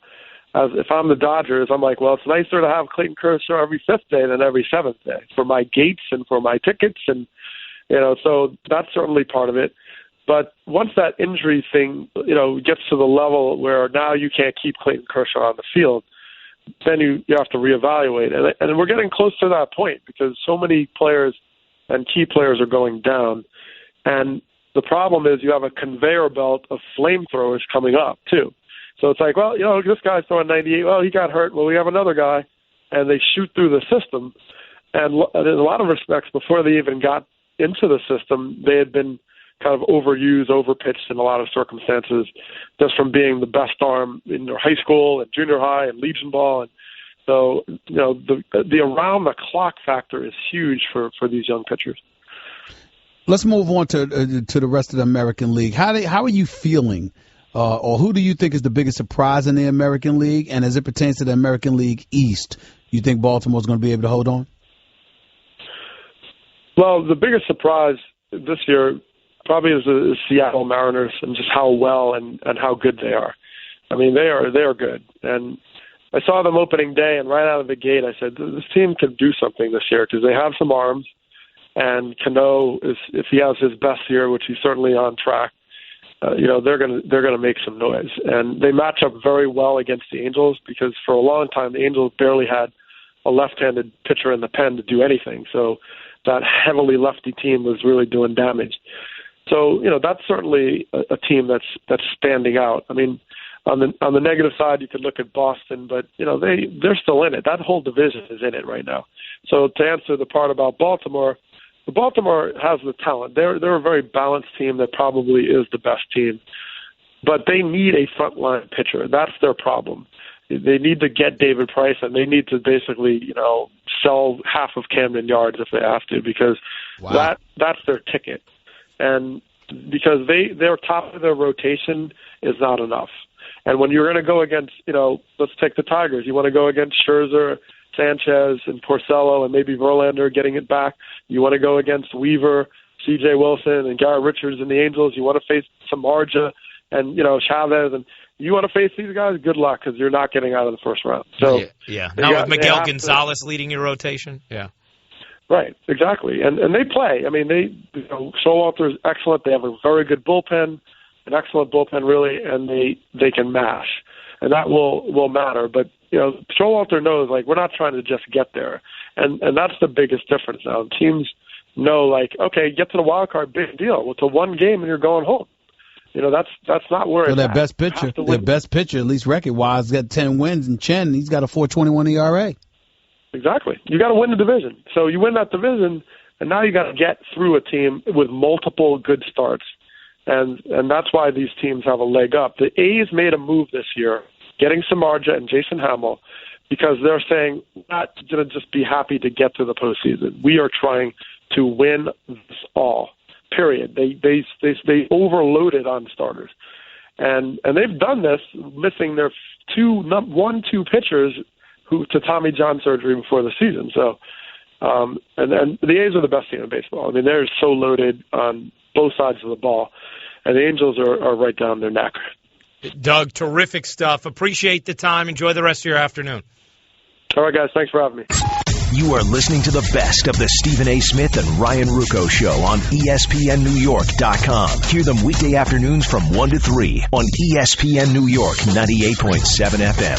if I'm the Dodgers, I'm like, well, it's nicer to have Clayton Kershaw every 5th day than every 7th day for my gates and for my tickets, and so that's certainly part of it. But once that injury thing, gets to the level where now you can't keep Clayton Kershaw on the field, then you have to reevaluate. And we're getting close to that point, because so many players and key players are going down. And the problem is you have a conveyor belt of flamethrowers coming up, too. So it's like, well, this guy's throwing 98. Well, he got hurt. Well, we have another guy. And they shoot through the system. And in a lot of respects, before they even got into the system, they had been kind of overused, overpitched in a lot of circumstances, just from being the best arm in their high school and junior high and Legion ball. And So, the around-the-clock factor is huge for these young pitchers. Let's move on to the rest of the American League. How are you feeling, or who do you think is the biggest surprise in the American League? And as it pertains to the American League East, you think Baltimore's going to be able to hold on? Well, the biggest surprise this year probably is the Seattle Mariners and just how well and how good they are. I mean, they are good. And I saw them opening day, and right out of the gate, I said, this team can do something this year because they have some arms. And Cano if he has his best year, which he's certainly on track, they're gonna make some noise. And they match up very well against the Angels because for a long time the Angels barely had a left-handed pitcher in the pen to do anything. So that heavily lefty team was really doing damage. So that's certainly a team that's standing out. I mean, on the negative side, you could look at Boston, but they're still in it. That whole division is in it right now. So to answer the part about Baltimore has the talent. They're a very balanced team that probably is the best team, but they need a frontline pitcher. That's their problem. They need to get David Price, and they need to basically sell half of Camden Yards if they have to, because that's their ticket. And because their top of their rotation is not enough. And when you're going to go against, let's take the Tigers. You want to go against Scherzer, Sanchez, and Porcello, and maybe Verlander getting it back. You want to go against Weaver, C.J. Wilson, and Garrett Richards and the Angels. You want to face Samardzija and, Chavez. And you want to face these guys, good luck, because you're not getting out of the first round. So yeah. Now with Miguel Gonzalez leading your rotation. Yeah. Right, exactly. And they play. I mean, Showalter is excellent. They have a very good bullpen, an excellent bullpen, really, and they can mash. And that will matter. But, Showalter knows, we're not trying to just get there. And that's the biggest difference now. Teams know, okay, get to the wild card, big deal. Well, to one game and you're going home. That's not where it's at. Their best pitcher, at least record-wise, got 10 wins, and Chen, he's got a 4.21 ERA. Exactly. You got to win the division. So you win that division, and now you got to get through a team with multiple good starts. And that's why these teams have a leg up. The A's made a move this year, getting Samardzija and Jason Hamill, because they're saying we're not going to just be happy to get to the postseason. We are trying to win this all. Period. They overloaded on starters, and they've done this, missing their 1-2 pitchers to Tommy John surgery before the season. So, and the A's are the best team in baseball. I mean, they're so loaded on both sides of the ball, and the Angels are right down their neck. Doug, terrific stuff. Appreciate the time. Enjoy the rest of your afternoon. All right, guys. Thanks for having me. You are listening to the best of the Stephen A. Smith and Ryan Ruocco Show on ESPNNewYork.com. Hear them weekday afternoons from 1 to 3 on ESPN New York 98.7 FM.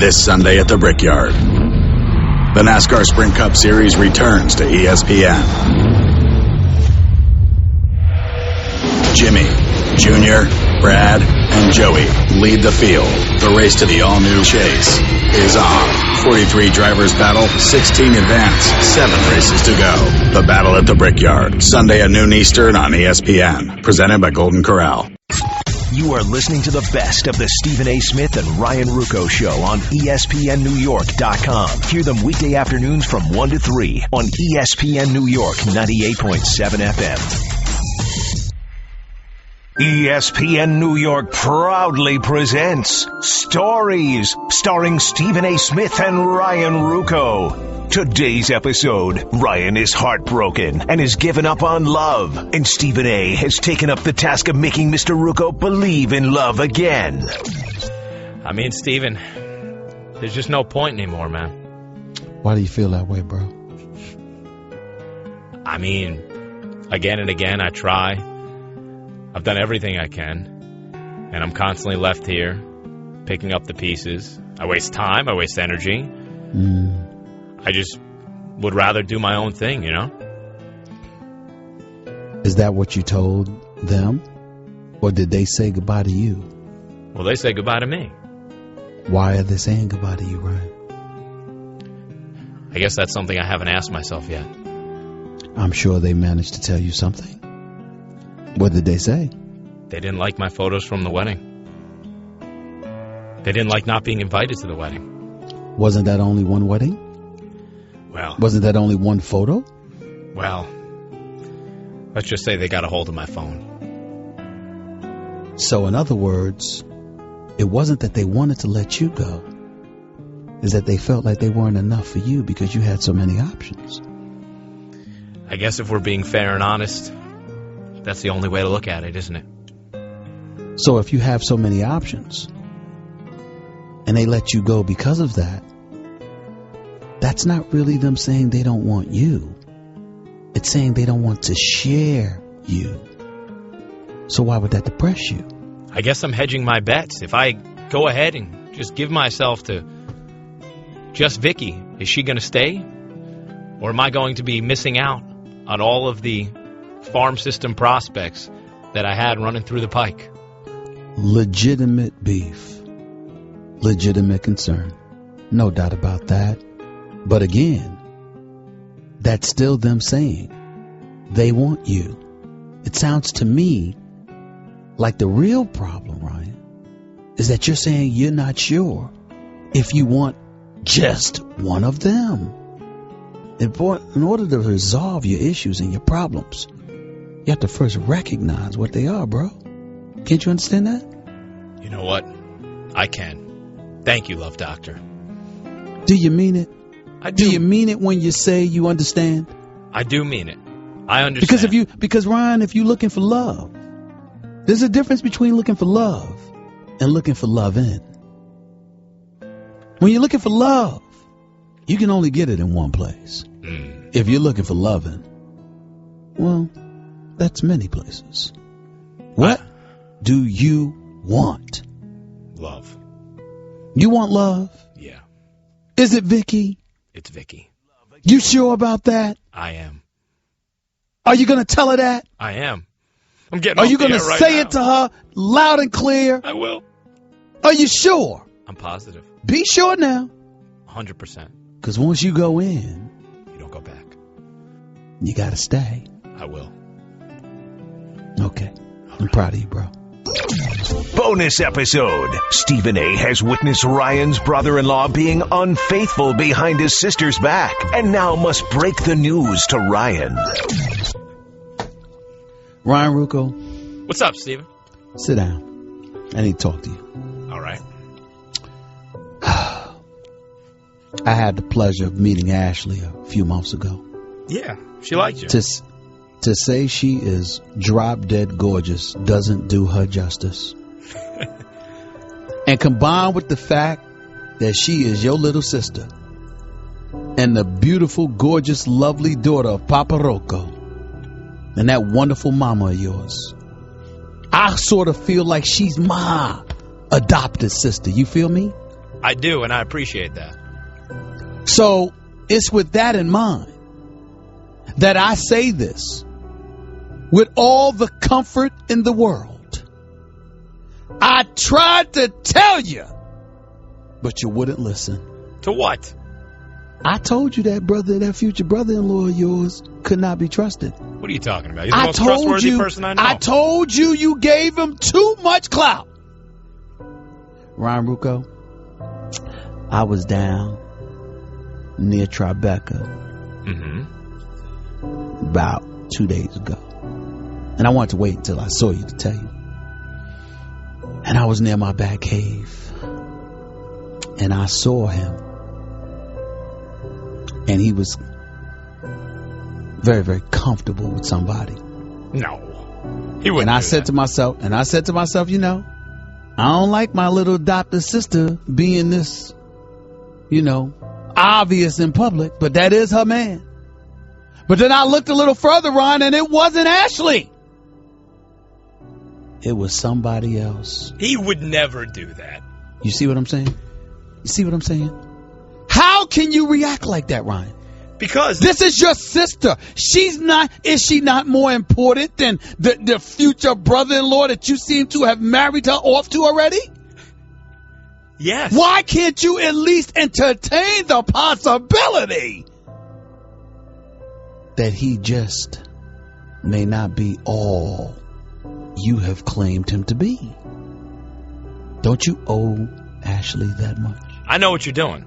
This Sunday at the Brickyard, the NASCAR Sprint Cup Series returns to ESPN. Jimmy, Junior, Brad, and Joey lead the field. The race to the all-new Chase is on. 43 drivers battle, 16 advance, 7 races to go. The Battle at the Brickyard, Sunday at noon Eastern on ESPN. Presented by Golden Corral. You are listening to the best of the Stephen A. Smith and Ryan Ruocco Show on ESPNNewYork.com. Hear them weekday afternoons from 1 to 3 on ESPN New York 98.7 FM. ESPN New York proudly presents Stories, starring Stephen A. Smith and Ryan Ruocco. Today's episode, Ryan is heartbroken and has given up on love, and Stephen A. has taken up the task of making Mr. Ruocco believe in love again. I mean, Stephen, there's just no point anymore, man. Why do you feel that way, bro? I mean, again and again, I try. I've done everything I can, and I'm constantly left here, picking up the pieces. I waste time, I waste energy. I just would rather do my own thing, Is that what you told them? Or did they say goodbye to you? Well, they say goodbye to me. Why are they saying goodbye to you, Ryan? I guess that's something I haven't asked myself yet. I'm sure they managed to tell you something. What did they say? They didn't like my photos from the wedding. They didn't like not being invited to the wedding. Wasn't that only one wedding? Well. Wasn't that only one photo? Well, let's just say they got a hold of my phone. So in other words, it wasn't that they wanted to let you go. It's that they felt like they weren't enough for you because you had so many options. I guess if we're being fair and honest, that's the only way to look at it, isn't it? So if you have so many options and they let you go because of that, that's not really them saying they don't want you. It's saying they don't want to share you. So why would that depress you? I guess I'm hedging my bets. If I go ahead and just give myself to just Vicky, is she going to stay? Or am I going to be missing out on all of the farm system prospects that I had running through the pike? Legitimate beef. Legitimate concern. No doubt about that. But again, that's still them saying they want you. It sounds to me like the real problem, Ryan, is that you're saying you're not sure if you want just one of them. In order to resolve your issues and your problems, you have to first recognize what they are, bro. Can't you understand that? You know what? I can. Thank you, Love Doctor. Do you mean it? I do. Do you mean it when you say you understand? I do mean it. I understand. Because Ryan, if you're looking for love, there's a difference between looking for love and looking for loving. When you're looking for love, you can only get it in one place. If you're looking for loving, well, that's many places. What do you want? Love. You want love? Yeah. Is it Vicky? It's Vicky. You sure about that? I am. Are you going to tell her that? I am. I'm getting. Are you going to say it to her loud and clear? I will. Are you sure? I'm positive. Be sure now. 100%. Because once you go in, you don't go back. You got to stay. I will. Okay. I'm proud of you, bro. Bonus episode. Stephen A. has witnessed Ryan's brother-in-law being unfaithful behind his sister's back and now must break the news to Ryan. Ryan Ruocco. What's up, Stephen? Sit down. I need to talk to you. All right. I had the pleasure of meeting Ashley a few months ago. Yeah, she liked you. To say she is drop-dead gorgeous doesn't do her justice. And combined with the fact that she is your little sister and the beautiful, gorgeous, lovely daughter of Papa Ruocco and that wonderful mama of yours, I sort of feel like she's my adopted sister. You feel me? I do, and I appreciate that. So it's with that in mind that I say this with all the comfort in the world. I tried to tell you, but you wouldn't listen. To what? I told you that future brother-in-law of yours could not be trusted. What are you talking about? He's the most trustworthy person I know. I told you you gave him too much clout. Ryan Ruocco, I was down near Tribeca about 2 days ago. And I wanted to wait until I saw you to tell you. And I was near my back cave. And I saw him. And he was very, very comfortable with somebody. No. He wouldn't. And I said to myself, you know, I don't like my little adopted sister being this, you know, obvious in public, but that is her man. But then I looked a little further on and it wasn't Ashley. It was somebody else. He would never do that. You see what I'm saying? You see what I'm saying? How can you react like that, Ryan? Because this is your sister. Is she not more important than the future brother-in-law that you seem to have married her off to already? Yes. Why can't you at least entertain the possibility that he just may not be all you have claimed him to be. Don't you owe Ashley that much? I know what you're doing.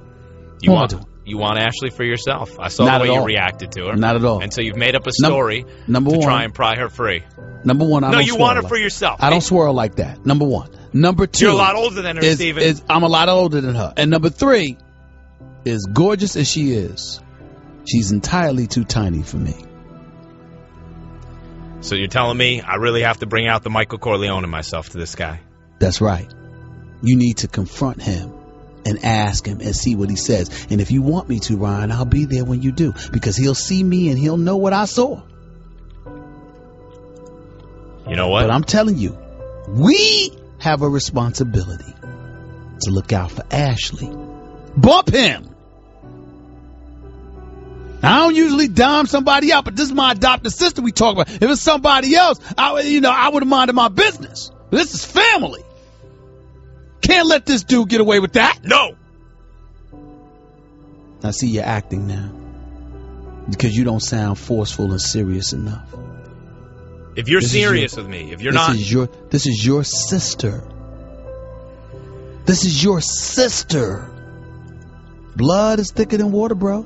You want Ashley for yourself. I saw the way you reacted to her. Not at all. And so you've made up a story to try and pry her free. Number one, you want her for yourself. I don't swirl like that. Number one. Number two. You're a lot older than her, Steven. I'm a lot older than her. And number three, as gorgeous as she is, she's entirely too tiny for me. So you're telling me I really have to bring out the Michael Corleone in myself to this guy? That's right. You need to confront him and ask him and see what he says. And if you want me to, Ryan, I'll be there when you do, because he'll see me and he'll know what I saw. You know what? But I'm telling you, we have a responsibility to look out for Ashley. Bump him. I don't usually dime somebody out, but this is my adopted sister we talk about. If it's somebody else, I would have minded my business. This is family. Can't let this dude get away with that. No. I see you're acting now because you don't sound forceful and serious enough. If you're serious with me, if you're not... This is your sister. This is your sister. Blood is thicker than water, bro.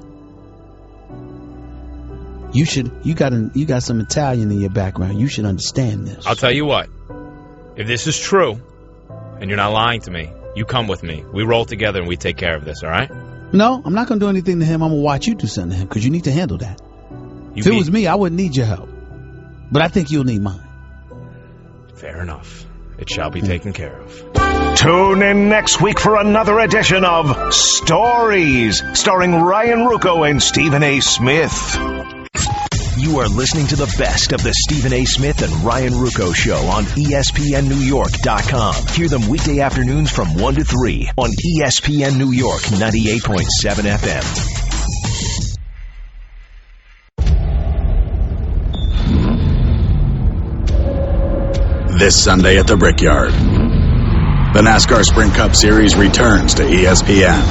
You got some Italian in your background. You should understand this. I'll tell you what. If this is true, and you're not lying to me, you come with me. We roll together and we take care of this, all right? No, I'm not going to do anything to him. I'm going to watch you do something to him because you need to handle that. If it was me, I wouldn't need your help. But I think you'll need mine. Fair enough. It shall be taken care of. Tune in next week for another edition of Stories, starring Ryan Ruocco and Stephen A. Smith. You are listening to the best of the Stephen A. Smith and Ryan Ruocco Show on ESPNNewYork.com. Hear them weekday afternoons from 1 to 3 on ESPN New York 98.7 FM. This Sunday at the Brickyard, the NASCAR Sprint Cup Series returns to ESPN.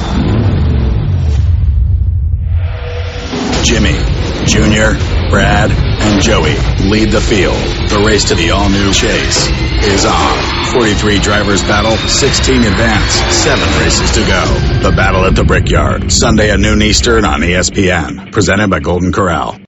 Jimmy, Junior, Brad, and Joey lead the field. The race to the all-new Chase is on. 43 drivers battle, 16 advance, 7 races to go. The Battle at the Brickyard, Sunday at noon Eastern on ESPN. Presented by Golden Corral.